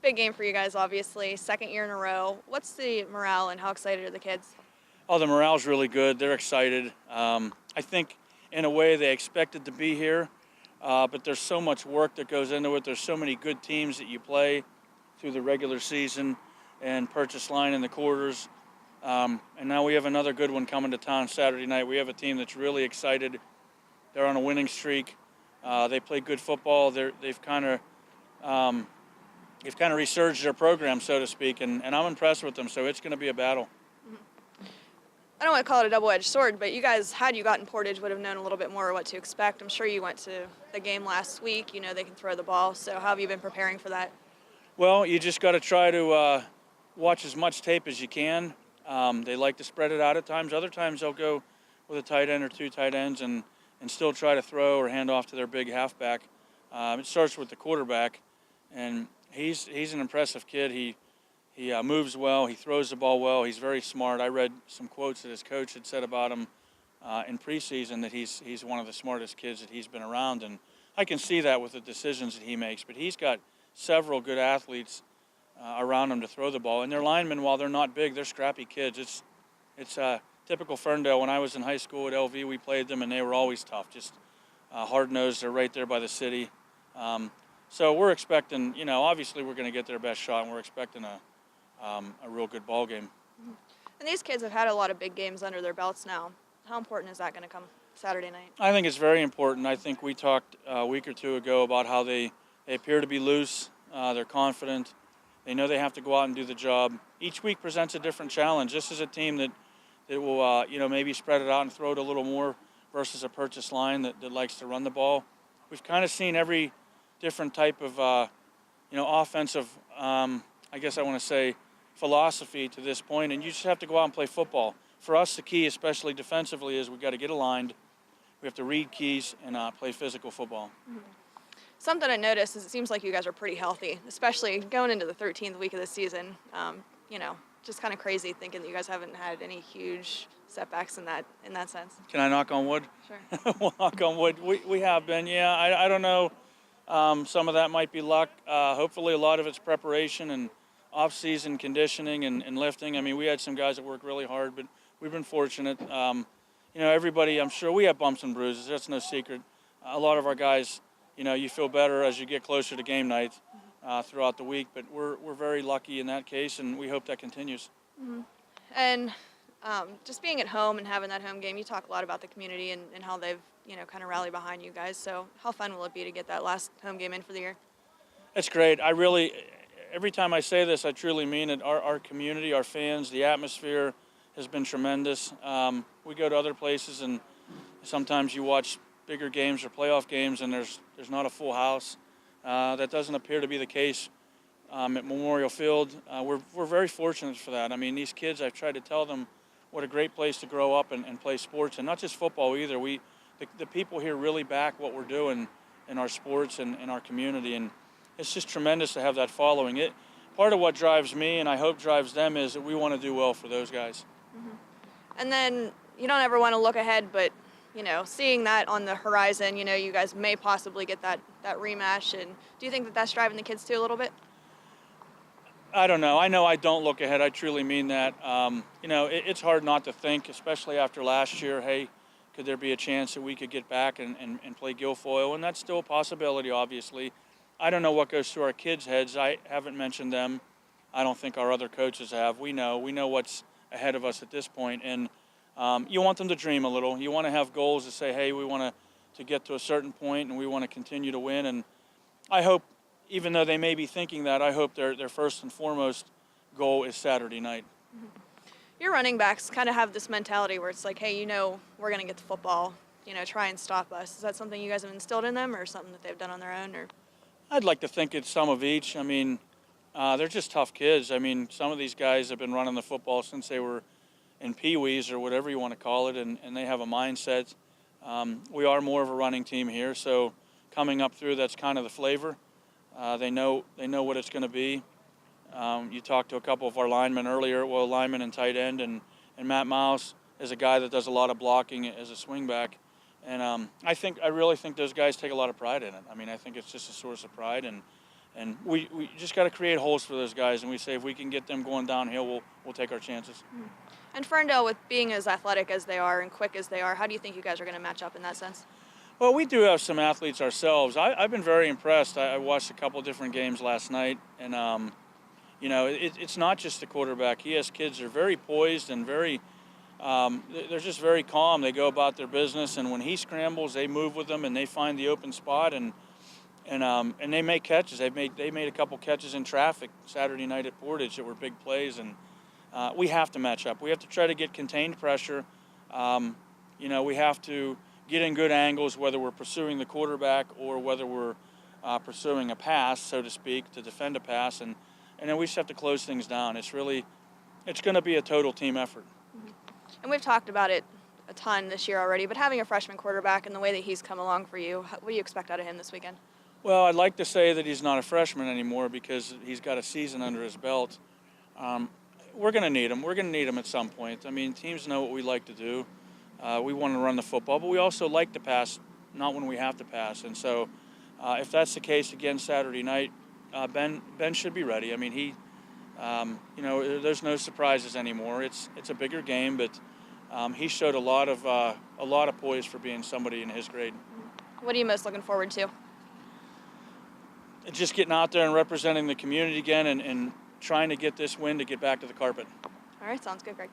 Big game for you guys, obviously. Second year in a row. What's the morale and how excited are the kids? Oh, the morale's really good. They're excited. I think, in a way, they expected to be here, but there's so much work that goes into it. There's so many good teams that you play through the regular season and purchase line in the quarters. And now we have another good one coming to town Saturday night. We have a team that's really excited. They're on a winning streak. They play good football. They've kind of resurged their program, so to speak, and I'm impressed with them. So it's going to be a battle. I don't want to call it a double-edged sword, but you guys, had you gotten Portage, would have known a little bit more what to expect. I'm sure you went to the game last week. You know they can throw the ball. So how have you been preparing for that? Well, you just got to try to watch as much tape as you can. They like to spread it out at times. Other times they'll go with a tight end or two tight ends and still try to throw or hand off to their big halfback. It starts with the quarterback, and he's an impressive kid. He moves well. He throws the ball well. He's very smart. I read some quotes that his coach had said about him in preseason that he's one of the smartest kids that he's been around, and I can see that with the decisions that he makes. But he's got several good athletes around him to throw the ball. And their linemen, while they're not big, they're scrappy kids. It's typical Ferndale. When I was in high school at LV, we played them, and they were always tough, just hard-nosed. They're right there by the city. So we're expecting, obviously we're going to get their best shot, and we're expecting a real good ball game. And these kids have had a lot of big games under their belts now. How important is that going to come Saturday night? I think it's very important. I think we talked a week or two ago about how they appear to be loose. They're confident. They know they have to go out and do the job. Each week presents a different challenge. This is a team that will, maybe spread it out and throw it a little more versus a purchase line that likes to run the ball. We've kind of seen every different type of, offensive, I guess I want to say, philosophy to this point, and you just have to go out and play football. For us, the key, especially defensively, is we've got to get aligned. We have to read keys and play physical football. Mm-hmm. Something I noticed is it seems like you guys are pretty healthy, especially going into the 13th week of the season. Just kind of crazy thinking that you guys haven't had any huge setbacks in that sense. Can I knock on wood? Sure. We'll knock on wood. We have been, yeah. I don't know. Some of that might be luck. Hopefully a lot of it's preparation and off-season conditioning and lifting. I mean, we had some guys that work really hard, but we've been fortunate. Everybody, I'm sure we have bumps and bruises. That's no secret. A lot of our guys, you feel better as you get closer to game night throughout the week, but we're very lucky in that case, and we hope that continues. Mm-hmm. And just being at home and having that home game, you talk a lot about the community and how they've, kind of rallied behind you guys. So how fun will it be to get that last home game in for the year? It's great. Every time I say this, I truly mean it. Our community, our fans, the atmosphere has been tremendous. We go to other places, and sometimes you watch bigger games or playoff games, and there's not a full house. That doesn't appear to be the case at Memorial Field. We're very fortunate for that. I mean, these kids, I've tried to tell them what a great place to grow up and play sports, and not just football either. The people here really back what we're doing in our sports and in our community, and it's just tremendous to have that following. Part of what drives me, and I hope drives them, is that we want to do well for those guys. Mm-hmm. And then you don't ever want to look ahead, but seeing that on the horizon, you guys may possibly get that rematch. And do you think that that's driving the kids too a little bit? I don't know. I know I don't look ahead. I truly mean that. It's hard not to think, especially after last year, hey, could there be a chance that we could get back and play Guilfoyle? And that's still a possibility, obviously. I don't know what goes through our kids' heads. I haven't mentioned them. I don't think our other coaches have. We know what's ahead of us at this point. And you want them to dream a little. You want to have goals to say, hey, we want to get to a certain point and we want to continue to win. And I hope, even though they may be thinking that, I hope their first and foremost goal is Saturday night. Mm-hmm. Your running backs kind of have this mentality where it's like, hey, we're going to get the football, try and stop us. Is that something you guys have instilled in them or something that they've done on their own? Or I'd like to think it's some of each. I mean, they're just tough kids. I mean, some of these guys have been running the football since they were in Pee-wees or whatever you want to call it, and they have a mindset. We are more of a running team here, so coming up through, that's kind of the flavor. They know what it's going to be. You talked to a couple of our linemen earlier, linemen and tight end, and Matt Miles is a guy that does a lot of blocking as a swing back. And I really think those guys take a lot of pride in it. I mean, I think it's just a source of pride, and And we just got to create holes for those guys, and we say if we can get them going downhill, we'll take our chances. And Ferndale, with being as athletic as they are and quick as they are, how do you think you guys are going to match up in that sense? Well, we do have some athletes ourselves. I've been very impressed. I watched a couple different games last night, and it's not just the quarterback. He has kids that are very poised and very, they're just very calm. They go about their business, and when he scrambles, they move with him and they find the open spot and they make catches. They made a couple catches in traffic Saturday night at Portage that were big plays, and we have to match up. We have to try to get contained pressure. We have to get in good angles, whether we're pursuing the quarterback or whether we're pursuing a pass, so to speak, to defend a pass, and then we just have to close things down. It's going to be a total team effort. And we've talked about it a ton this year already, but having a freshman quarterback and the way that he's come along for you, what do you expect out of him this weekend? Well, I'd like to say that he's not a freshman anymore because he's got a season under his belt. We're going to need him. We're going to need him at some point. I mean, teams know what we like to do. We want to run the football, but we also like to pass, not when we have to pass. And so if that's the case again Saturday night, Ben should be ready. I mean, there's no surprises anymore. It's a bigger game, but he showed a lot of poise for being somebody in his grade. What are you most looking forward to? Just getting out there and representing the community again and trying to get this win to get back to the carpet. All right, sounds good, Greg.